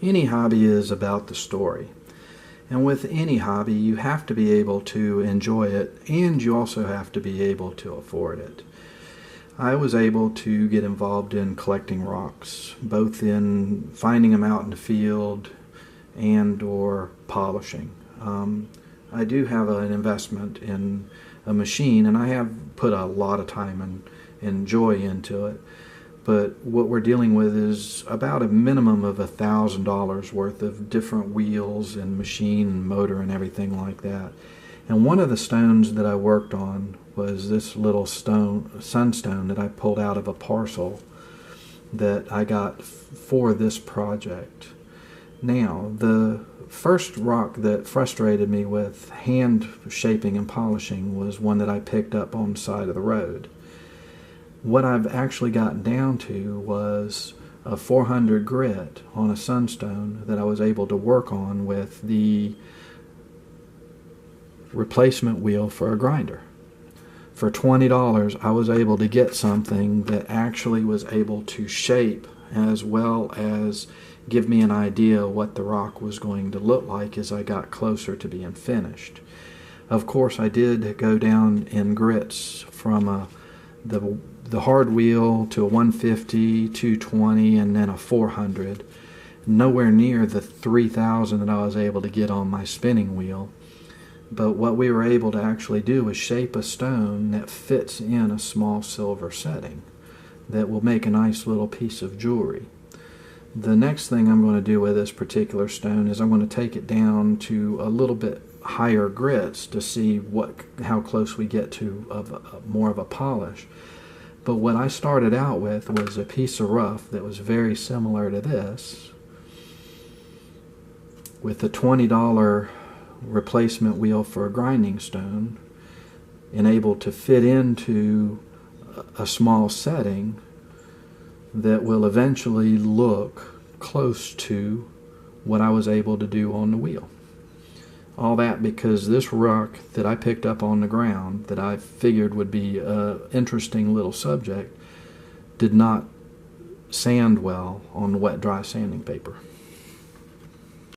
Any hobby is about the story. And with any hobby, you have to be able to enjoy it, and you also have to be able to afford it. I was able to get involved in collecting rocks, both in finding them out in the field and or polishing. I do have an investment in a machine, and I have put a lot of time and joy into it. But what we're dealing with is about a minimum of $1,000 worth of different wheels and machine and motor and everything like that. And one of the stones that I worked on was this little sunstone that I pulled out of a parcel that I got for this project. Now, the first rock that frustrated me with hand shaping and polishing was one that I picked up on the side of the road. What I've actually gotten down to was a 400 grit on a sunstone that I was able to work on with the replacement wheel for a grinder. For $20, I was able to get something that actually was able to shape as well as give me an idea what the rock was going to look like as I got closer to being finished. Of course, I did go down in grits from the hard wheel to a 150, 220, and then a 400. Nowhere near the 3,000 that I was able to get on my spinning wheel. But what we were able to actually do is shape a stone that fits in a small silver setting that will make a nice little piece of jewelry. The next thing I'm going to do with this particular stone is I'm going to take it down to a little bit higher grits to see how close we get to more of a polish. But what I started out with was a piece of rough that was very similar to this, with a $20 replacement wheel for a grinding stone, and able to fit into a small setting that will eventually look close to what I was able to do on the wheel. All that because this rock that I picked up on the ground that I figured would be an interesting little subject did not sand well on wet dry sanding paper.